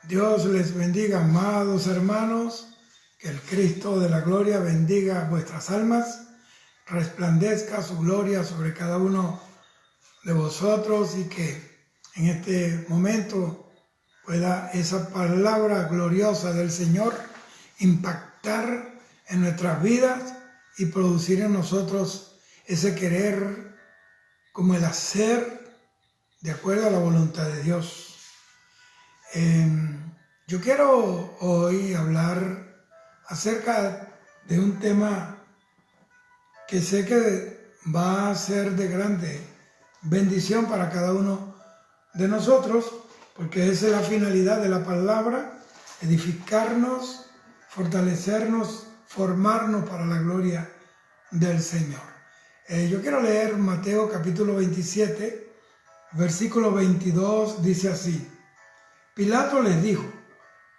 Dios les bendiga, amados hermanos, que el Cristo de la gloria bendiga vuestras almas, resplandezca su gloria sobre cada uno de vosotros y que en este momento pueda esa palabra gloriosa del Señor impactar en nuestras vidas y producir en nosotros ese querer como el hacer de acuerdo a la voluntad de Dios. Yo quiero hoy hablar acerca de un tema que sé que va a ser de grande bendición para cada uno de nosotros, porque esa es la finalidad de la palabra: edificarnos, fortalecernos, formarnos para la gloria del Señor. Yo quiero leer Mateo capítulo 27, versículo 22, dice así: Pilato les dijo: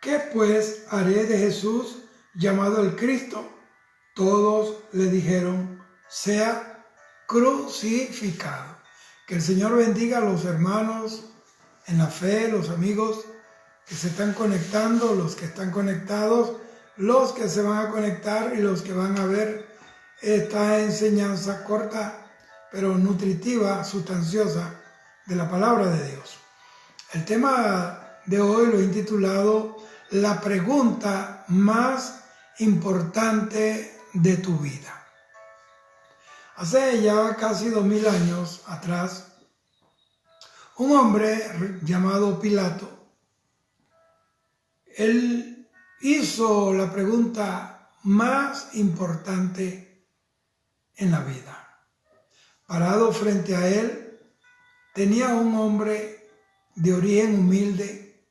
¿qué pues haré de Jesús llamado el Cristo? Todos le dijeron: sea crucificado. Que el Señor bendiga a los hermanos en la fe, los amigos que se están conectando, los que están conectados, los que se van a conectar y los que van a ver esta enseñanza corta pero nutritiva, sustanciosa de la palabra de Dios. El tema de hoy lo he intitulado La pregunta más importante de tu vida. Hace ya casi 2000 años atrás, un hombre llamado Pilato, él hizo la pregunta más importante en la vida. Parado frente a él tenía un hombre de origen humilde,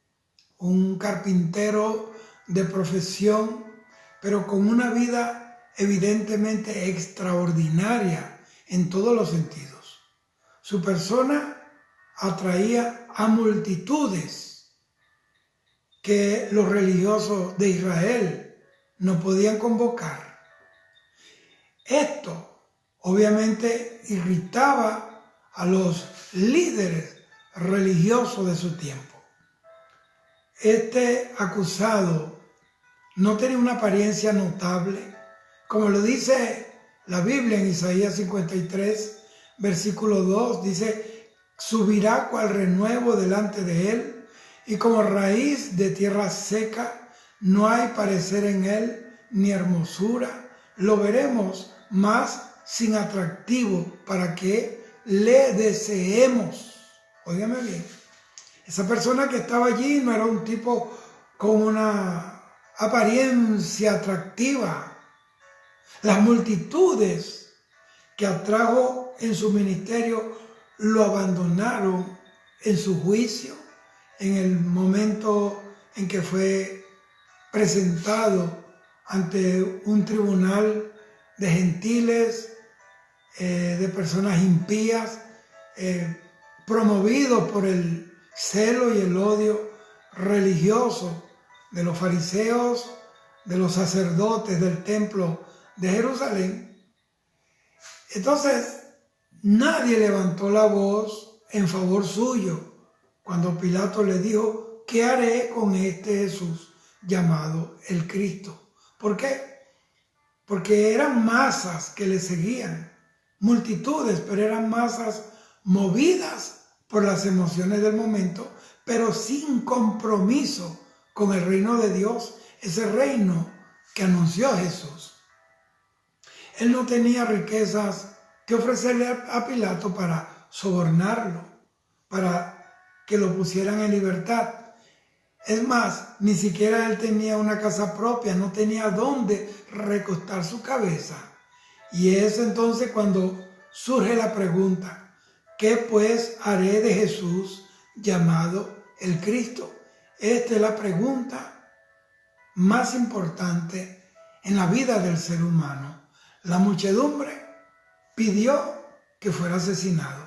un carpintero de profesión, pero con una vida evidentemente extraordinaria en todos los sentidos. Su persona atraía a multitudes que los religiosos de Israel no podían convocar. Esto obviamente irritaba a los líderes religiosos de su tiempo. Este acusado no tenía una apariencia notable, como lo dice la Biblia en Isaías 53, versículo 2, dice: subirá cual renuevo delante de él, y como raíz de tierra seca, no hay parecer en él ni hermosura, lo veremos más sin atractivo para que le deseemos. Óigame bien. Esa persona que estaba allí no era un tipo con una apariencia atractiva. Las multitudes que atrajo en su ministerio lo abandonaron en su juicio, en el momento en que fue presentado ante un tribunal de gentiles, de personas impías, promovido por el celo y el odio religioso de los fariseos, de los sacerdotes del templo de Jerusalén. Entonces, nadie levantó la voz en favor suyo cuando Pilato le dijo: ¿qué haré con este Jesús llamado el Cristo? ¿Por qué? Porque eran masas que le seguían, multitudes, pero eran masas movidas por las emociones del momento, pero sin compromiso con el reino de Dios, ese reino que anunció Jesús. Él no tenía riquezas que ofrecerle a Pilato para sobornarlo, para que lo pusieran en libertad. Es más, ni siquiera él tenía una casa propia, no tenía dónde recostar su cabeza. Y es entonces cuando surge la pregunta: ¿qué pues haré de Jesús llamado el Cristo? Esta es la pregunta más importante en la vida del ser humano. La muchedumbre pidió que fuera asesinado.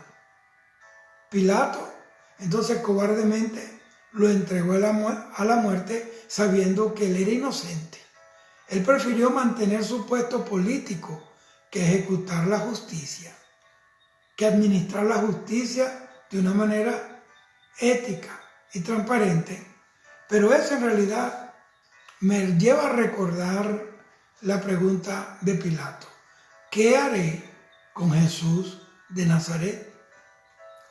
Pilato entonces cobardemente lo entregó a la muerte sabiendo que él era inocente. Él prefirió mantener su puesto político que ejecutar la justicia, que administrar la justicia de una manera ética y transparente. Pero eso en realidad me lleva a recordar la pregunta de Pilato. ¿Qué haré con Jesús de Nazaret?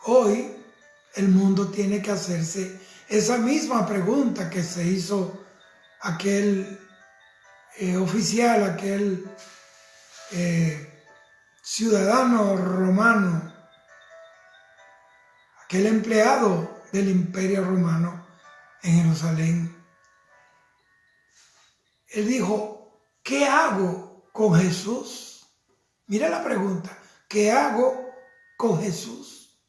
Hoy el mundo tiene que hacerse esa misma pregunta que se hizo aquel oficial, aquel ciudadano romano, aquel empleado del Imperio Romano en Jerusalén. Él dijo, ¿qué hago con Jesús? Mira la pregunta, ¿qué hago con Jesús?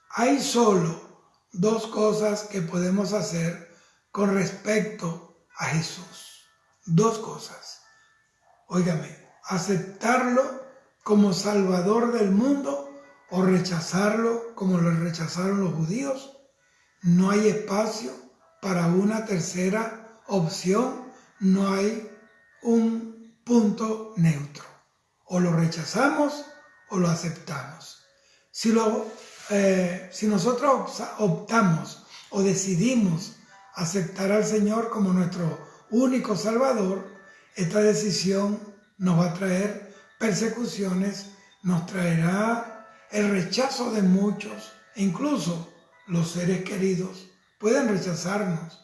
Hay solo dos cosas que podemos hacer con respecto a Jesús. Dos cosas. Óigame, aceptarlo como Salvador del mundo o rechazarlo como lo rechazaron los judíos. No hay espacio para una tercera opción, no hay un punto neutro. O lo rechazamos o lo aceptamos. Si nosotros optamos o decidimos aceptar al Señor como nuestro único Salvador, esta decisión nos va a traer persecuciones, nos traerá el rechazo de muchos, e incluso los seres queridos pueden rechazarnos.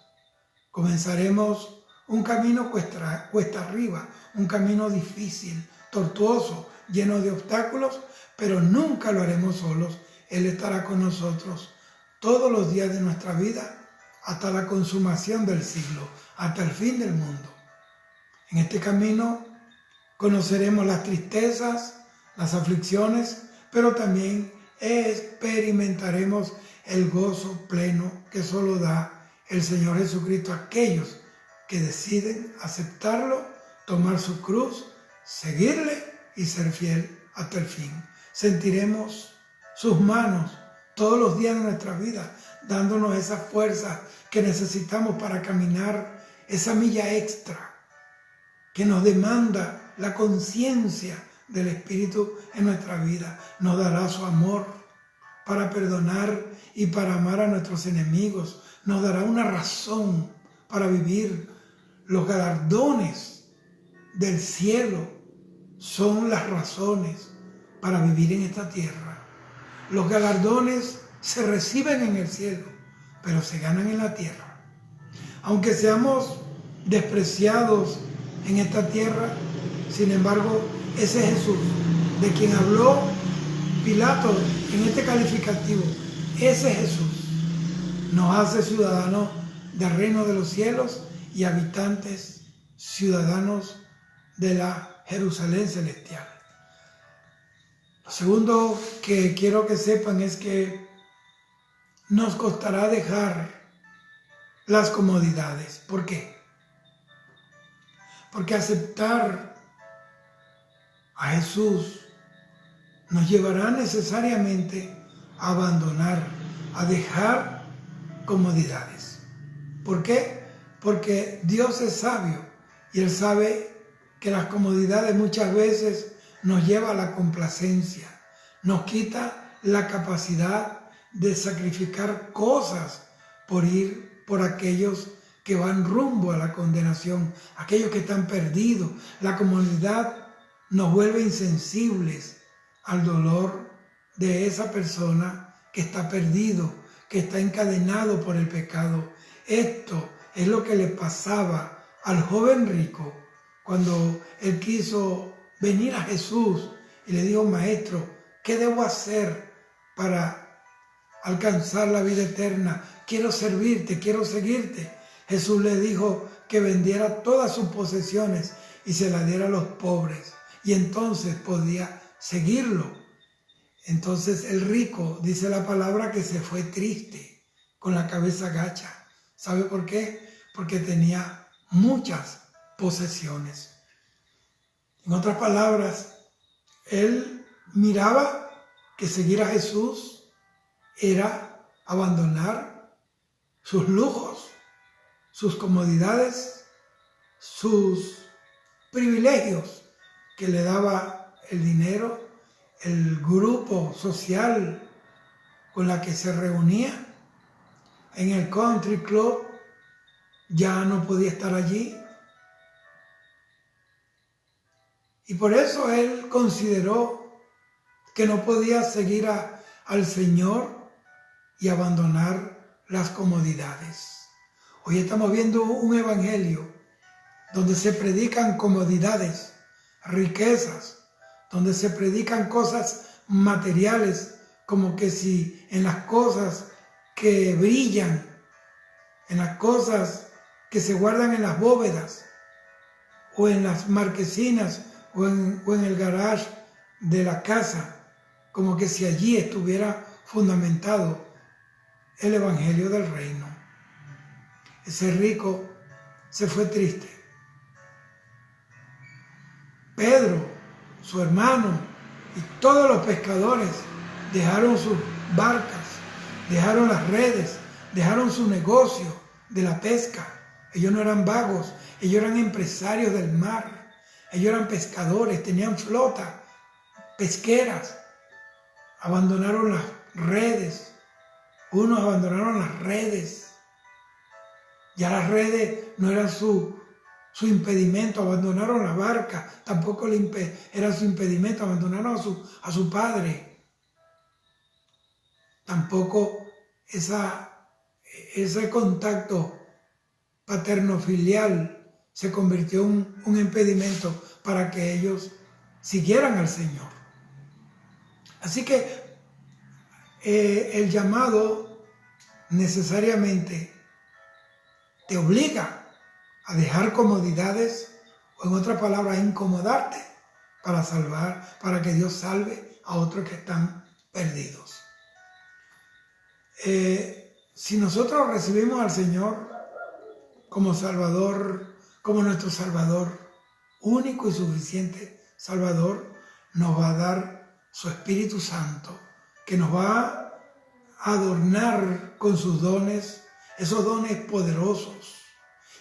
Comenzaremos un camino cuesta arriba, un camino difícil, tortuoso, lleno de obstáculos, pero nunca lo haremos solos. Él estará con nosotros todos los días de nuestra vida hasta la consumación del siglo, hasta el fin del mundo. En este camino conoceremos las tristezas, las aflicciones, pero también experimentaremos el gozo pleno que solo da el Señor Jesucristo a aquellos que deciden aceptarlo, tomar su cruz, seguirle y ser fiel hasta el fin. Sentiremos sus manos todos los días de nuestra vida, dándonos esa fuerza que necesitamos para caminar esa milla extra que nos demanda la conciencia del Espíritu en nuestra vida. Nos dará su amor para perdonar y para amar a nuestros enemigos. Nos dará una razón para vivir. Los galardones del cielo son las razones para vivir en esta tierra. Los galardones se reciben en el cielo, pero se ganan en la tierra. Aunque seamos despreciados en esta tierra, sin embargo, ese Jesús de quien habló Pilato en este calificativo, ese Jesús nos hace ciudadanos del reino de los cielos y habitantes, ciudadanos de la Jerusalén celestial. Lo segundo que quiero que sepan es que nos costará dejar las comodidades. ¿Por qué? Porque aceptar a Jesús nos llevará necesariamente a abandonar, a dejar comodidades. ¿Por qué? Porque Dios es sabio y Él sabe que las comodidades muchas veces nos lleva a la complacencia, nos quita la capacidad de sacrificar cosas por ir por aquellos que van rumbo a la condenación, aquellos que están perdidos. La comodidad nos vuelve insensibles al dolor de esa persona que está perdido, que está encadenado por el pecado. Esto es lo que le pasaba al joven rico cuando él quiso venir a Jesús y le dijo: Maestro, ¿qué debo hacer para alcanzar la vida eterna? Quiero servirte, quiero seguirte. Jesús le dijo que vendiera todas sus posesiones y se las diera a los pobres, y entonces podía seguirlo. Entonces el rico, dice la palabra, que se fue triste, con la cabeza gacha. ¿Sabe por qué? Porque tenía muchas posesiones. En otras palabras, él miraba que seguir a Jesús era abandonar sus lujos, sus comodidades, sus privilegios que le daba el dinero, el grupo social con la que se reunía. en el country club, ya no podía estar allí. Y por eso él consideró que no podía seguir al Señor y abandonar las comodidades. Hoy estamos viendo un evangelio donde se predican comodidades, riquezas, donde se predican cosas materiales, como que si en las cosas que brillan, en las cosas que se guardan en las bóvedas, o en las marquesinas, o en el garage de la casa, como que si allí estuviera fundamentado el evangelio del reino. Ese rico se fue triste. Pedro, su hermano y todos los pescadores dejaron sus barcas, dejaron las redes, dejaron su negocio de la pesca. Ellos no eran vagos, ellos eran empresarios del mar, ellos eran pescadores, tenían flota pesqueras. Abandonaron las redes, unos abandonaron las redes. Ya las redes no eran su impedimento, abandonaron la barca, tampoco era su impedimento, abandonaron a su padre. Tampoco ese contacto paterno-filial se convirtió en un impedimento para que ellos siguieran al Señor. Así que el llamado necesariamente te obliga a dejar comodidades, o en otra palabra, a incomodarte para salvar, para que Dios salve a otros que están perdidos. Si nosotros recibimos al Señor como Salvador, como nuestro Salvador, único y suficiente Salvador, nos va a dar su Espíritu Santo, que nos va a adornar con sus dones, esos dones poderosos.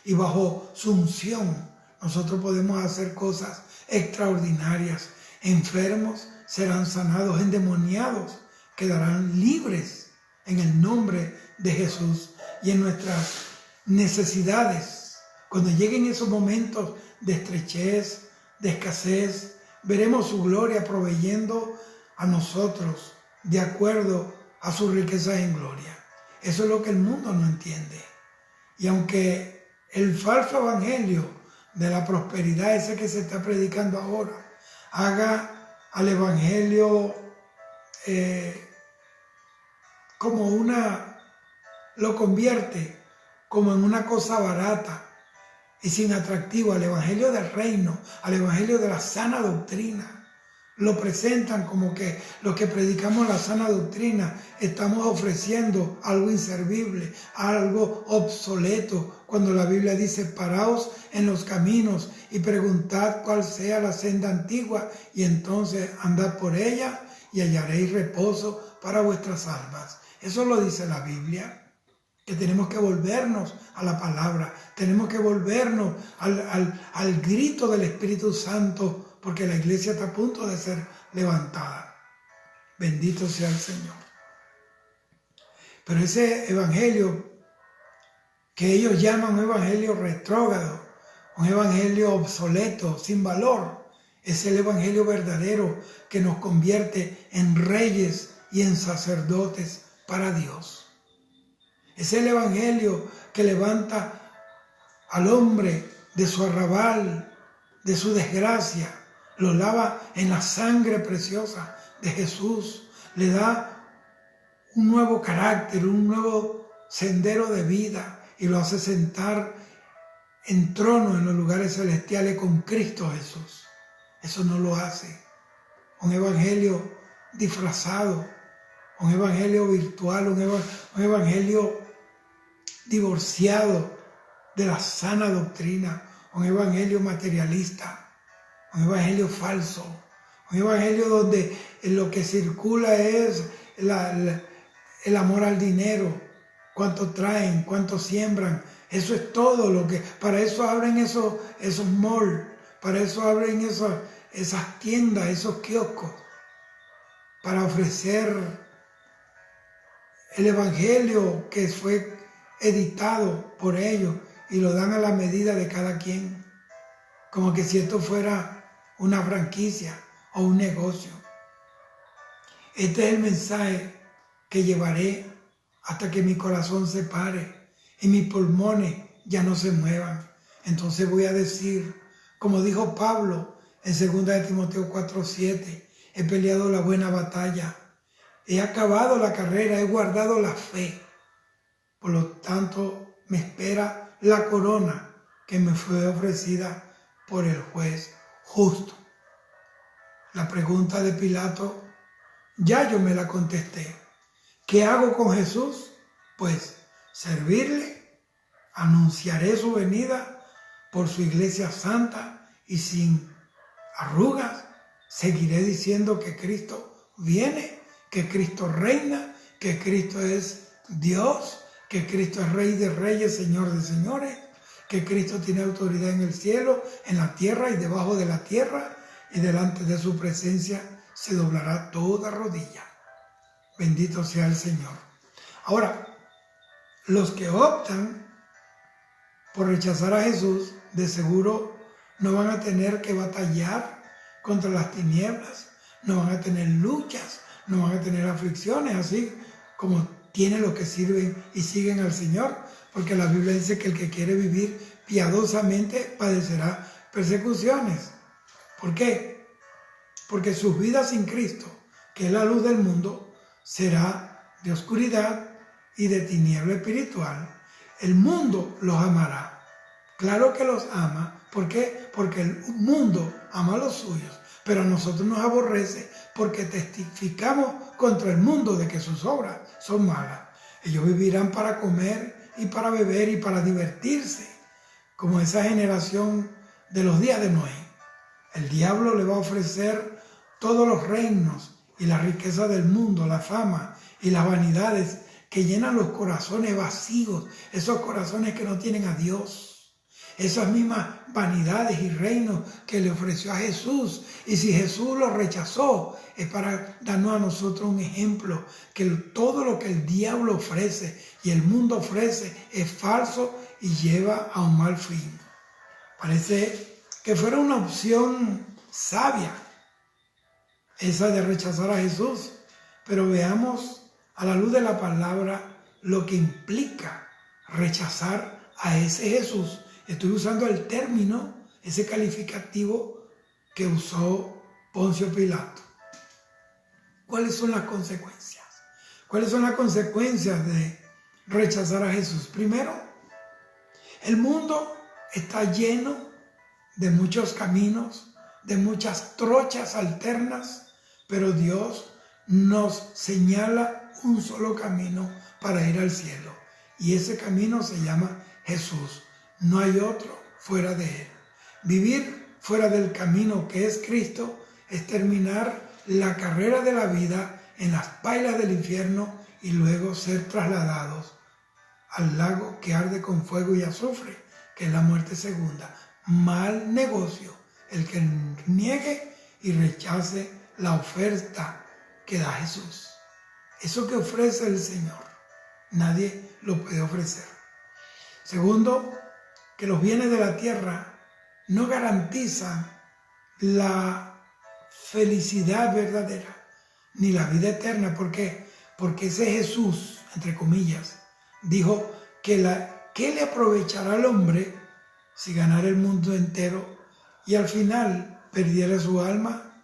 Y bajo su unción nosotros podemos hacer cosas extraordinarias. Enfermos serán sanados, endemoniados quedarán libres en el nombre de Jesús. Y en nuestras necesidades, cuando lleguen esos momentos de estrechez, de escasez, veremos su gloria proveyendo a nosotros de acuerdo a su riqueza en gloria. Eso es lo que el mundo no entiende. Y aunque el falso evangelio de la prosperidad, ese que se está predicando ahora, haga al evangelio lo convierte como en una cosa barata y sin atractivo, al evangelio del reino, al evangelio de la sana doctrina. Lo presentan como que los que predicamos la sana doctrina estamos ofreciendo algo inservible, algo obsoleto, cuando la Biblia dice: paraos en los caminos y preguntad cuál sea la senda antigua, y entonces andad por ella y hallaréis reposo para vuestras almas. Eso lo dice la Biblia, que tenemos que volvernos a la palabra, tenemos que volvernos al grito del Espíritu Santo, porque la iglesia está a punto de ser levantada. Bendito sea el Señor. Pero ese evangelio que ellos llaman un evangelio retrógrado, un evangelio obsoleto, sin valor, es el evangelio verdadero que nos convierte en reyes y en sacerdotes para Dios. Es el evangelio que levanta al hombre de su arrabal, de su desgracia, lo lava en la sangre preciosa de Jesús, le da un nuevo carácter, un nuevo sendero de vida, y lo hace sentar en trono en los lugares celestiales con Cristo Jesús. Eso no lo hace un evangelio disfrazado, un evangelio virtual, un evangelio divorciado de la sana doctrina, un evangelio materialista, un evangelio falso, un evangelio donde lo que circula es el amor al dinero, cuánto traen, cuánto siembran. Eso es todo lo que, para eso abren esos malls, para eso abren esas tiendas, esos kioscos, para ofrecer el evangelio que fue editado por ellos y lo dan a la medida de cada quien, como que si esto fuera una franquicia o un negocio. Este es el mensaje que llevaré hasta que mi corazón se pare y mis pulmones ya no se muevan. Entonces voy a decir, como dijo Pablo en 2 de Timoteo 4:7, he peleado la buena batalla, he acabado la carrera, he guardado la fe. Por lo tanto, me espera la corona que me fue ofrecida por el juez justo. La pregunta de Pilato, ya yo me la contesté. ¿Qué hago con Jesús? Pues servirle, anunciaré su venida por su iglesia santa y sin arrugas. Seguiré diciendo que Cristo viene, que Cristo reina, que Cristo es Dios, que Cristo es Rey de reyes, Señor de señores, que Cristo tiene autoridad en el cielo, en la tierra y debajo de la tierra, y delante de su presencia se doblará toda rodilla. Bendito sea el Señor. Ahora, los que optan por rechazar a Jesús, de seguro no van a tener que batallar contra las tinieblas, no van a tener luchas, no van a tener aflicciones, así como tienen los que sirven y siguen al Señor, porque la Biblia dice que el que quiere vivir piadosamente padecerá persecuciones. ¿Por qué? Porque sus vidas sin Cristo, que es la luz del mundo, será de oscuridad y de tiniebla espiritual. El mundo los amará. Claro que los ama. ¿Por qué? Porque el mundo ama a los suyos, pero a nosotros nos aborrece porque testificamos contra el mundo de que sus obras son malas. Ellos vivirán para comer y para beber y para divertirse, como esa generación de los días de Noé. El diablo le va a ofrecer todos los reinos y la riqueza del mundo, la fama y las vanidades que llenan los corazones vacíos, esos corazones que no tienen a Dios. Esas mismas vanidades y reinos que le ofreció a Jesús. Y si Jesús los rechazó, es para darnos a nosotros un ejemplo, que todo lo que el diablo ofrece y el mundo ofrece es falso y lleva a un mal fin. Parece que fuera una opción sabia esa de rechazar a Jesús, pero veamos a la luz de la palabra lo que implica rechazar a ese Jesús. Estoy usando el término, ese calificativo que usó Poncio Pilato. ¿Cuáles son las consecuencias? ¿Cuáles son las consecuencias de rechazar a Jesús? Primero, el mundo está lleno de muchos caminos, de muchas trochas alternas, pero Dios nos señala un solo camino para ir al cielo. Y ese camino se llama Jesús. No hay otro fuera de Él. Vivir fuera del camino que es Cristo es terminar la carrera de la vida en las pailas del infierno y luego ser trasladados al lago que arde con fuego y azufre, que es la muerte segunda. Mal negocio el que niegue y rechace la oferta que da Jesús. Eso que ofrece el Señor, nadie lo puede ofrecer. Segundo, que los bienes de la tierra no garantizan la felicidad verdadera ni la vida eterna. ¿Por qué? Porque ese Jesús, entre comillas, dijo que ¿qué le aprovechará al hombre si ganara el mundo entero y al final perdiera su alma?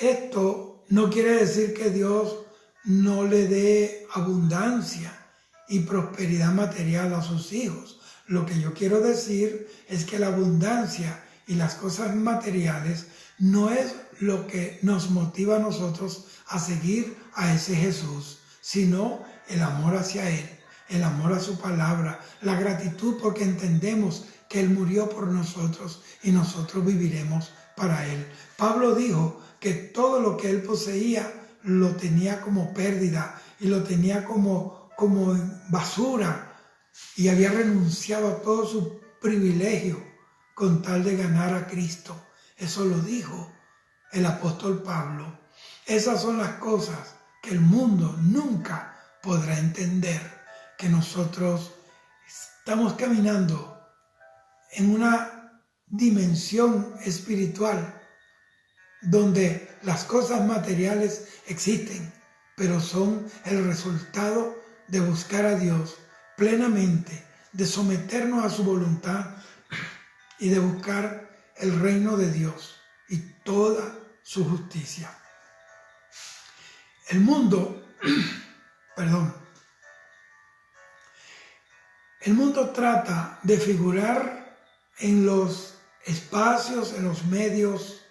Esto no quiere decir que Dios no le dé abundancia y prosperidad material a sus hijos. Lo que yo quiero decir es que la abundancia y las cosas materiales no es lo que nos motiva a nosotros a seguir a ese Jesús, sino el amor hacia Él, el amor a su palabra, la gratitud porque entendemos que Él murió por nosotros y nosotros viviremos para Él. Pablo dijo que todo lo que Él poseía lo tenía como pérdida y lo tenía como basura, y había renunciado a todo su privilegio con tal de ganar a Cristo. Eso lo dijo el apóstol Pablo. Esas son las cosas que el mundo nunca podrá entender, que nosotros estamos caminando en una dimensión espiritual donde las cosas materiales existen, pero son el resultado de buscar a Dios plenamente, de someternos a su voluntad y de buscar el reino de Dios y toda su justicia. El mundo, el mundo trata de figurar en los espacios, en los medios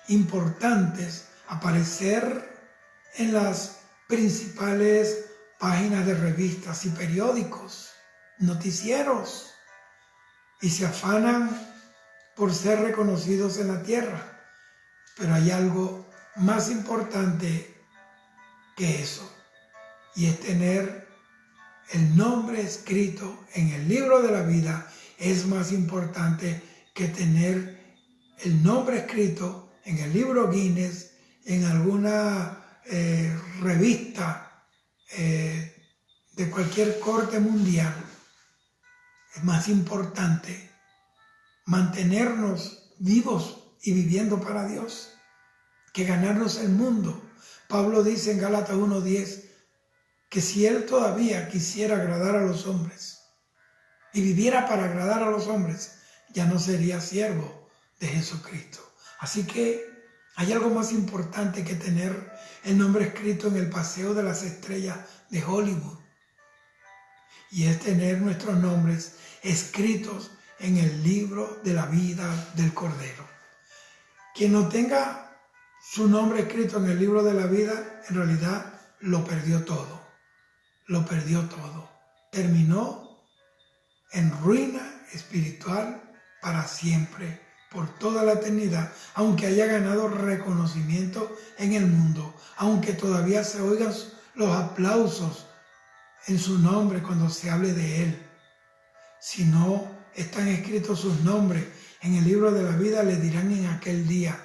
importantes, aparecer en las principales páginas de revistas y periódicos, noticieros, y se afanan por ser reconocidos en la tierra. Pero hay algo más importante que eso, y es tener el nombre escrito en el libro de la vida. Es más importante que tener el nombre escrito en el libro Guinness, en alguna revista de cualquier corte mundial. Es más importante mantenernos vivos y viviendo para Dios que ganarnos el mundo. Pablo dice en Gálatas 1:10 que si él todavía quisiera agradar a los hombres y viviera para agradar a los hombres, ya no sería siervo de Jesucristo. Así que hay algo más importante que tener el nombre escrito en el paseo de las estrellas de Hollywood, y es tener nuestros nombres escritos en el libro de la vida del Cordero. Quien no tenga su nombre escrito en el libro de la vida, en realidad lo perdió todo. Lo perdió todo. Terminó en ruina espiritual para siempre, por toda la eternidad, aunque haya ganado reconocimiento en el mundo, aunque todavía se oigan los aplausos en su nombre cuando se hable de él. Si no están escritos sus nombres en el libro de la vida, le dirán en aquel día,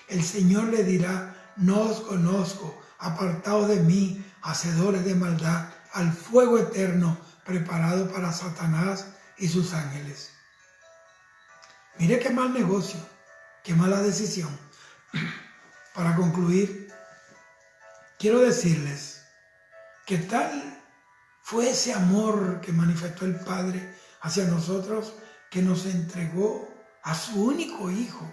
el Señor le dirá, no os conozco, apartaos de mí, hacedores de maldad, al fuego eterno preparado para Satanás y sus ángeles. Mire qué mal negocio, qué mala decisión. Para concluir, quiero decirles que tal fue ese amor que manifestó el Padre hacia nosotros, que nos entregó a su único Hijo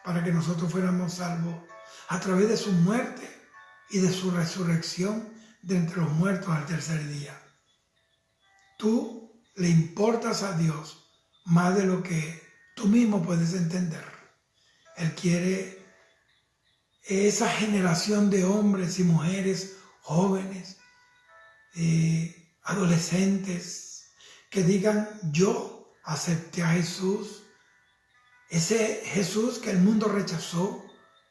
para que nosotros fuéramos salvos a través de su muerte y de su resurrección de entre los muertos al tercer día. Tú le importas a Dios más de lo que tú mismo puedes entender. Él quiere esa generación de hombres y mujeres, jóvenes, adolescentes, que digan, yo acepté a Jesús, ese Jesús que el mundo rechazó,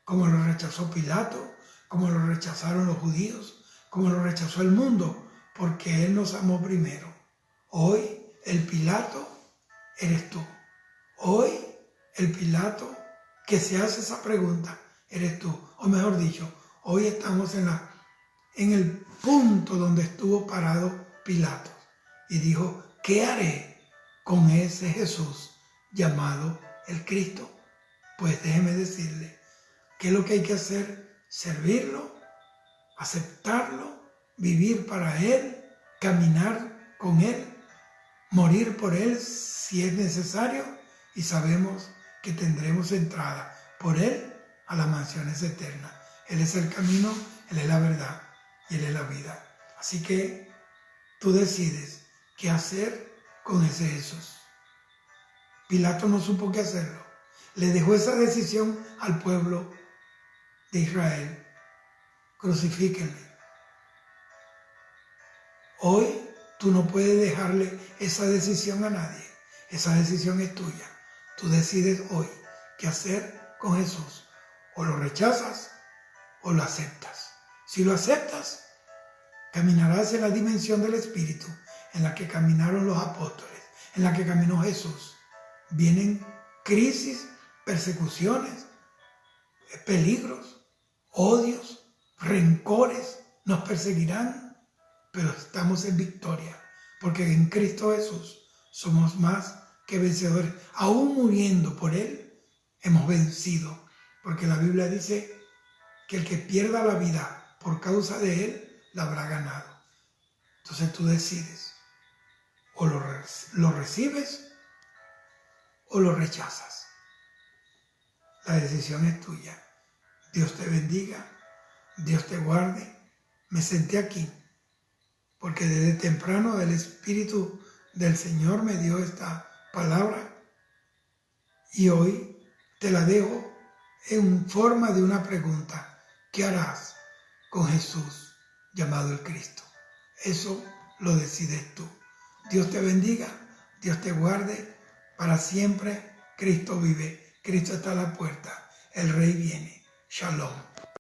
como lo rechazó Pilato, como lo rechazaron los judíos, como lo rechazó el mundo, porque Él nos amó primero. Hoy el Pilato eres tú. Hoy el Pilato que se hace esa pregunta eres tú. O mejor dicho, hoy estamos en el punto donde estuvo parado Pilato y dijo, ¿qué haré con ese Jesús llamado el Cristo? Pues déjeme decirle, ¿qué es lo que hay que hacer? Servirlo, aceptarlo, vivir para Él, caminar con Él, morir por Él si es necesario, y sabemos que tendremos entrada por Él a las mansiones eternas. Él es el camino, Él es la verdad y Él es la vida. Así que tú decides qué hacer con ese Jesús. Pilato no supo qué hacerlo. Le dejó esa decisión al pueblo de Israel. Crucifíquenle. Hoy tú no puedes dejarle esa decisión a nadie. Esa decisión es tuya. Tú decides hoy qué hacer con Jesús. O lo rechazas o lo aceptas. Si lo aceptas, caminarás en la dimensión del Espíritu en la que caminaron los apóstoles, en la que caminó Jesús. Vienen crisis, persecuciones, peligros, odios, rencores, nos perseguirán, pero estamos en victoria, porque en Cristo Jesús somos más que vencedores. Aún muriendo por Él, hemos vencido. Porque la Biblia dice que el que pierda la vida por causa de Él, la habrá ganado. Entonces tú decides, o lo recibes o lo rechazas. La decisión es tuya. Dios te bendiga, Dios te guarde. Me senté aquí porque desde temprano el Espíritu del Señor me dio esta palabra y hoy te la dejo en forma de una pregunta. ¿Qué harás con Jesús llamado el Cristo? Eso lo decides tú. Dios te bendiga, Dios te guarde para siempre. Cristo vive, Cristo está a la puerta, el Rey viene. Shalom.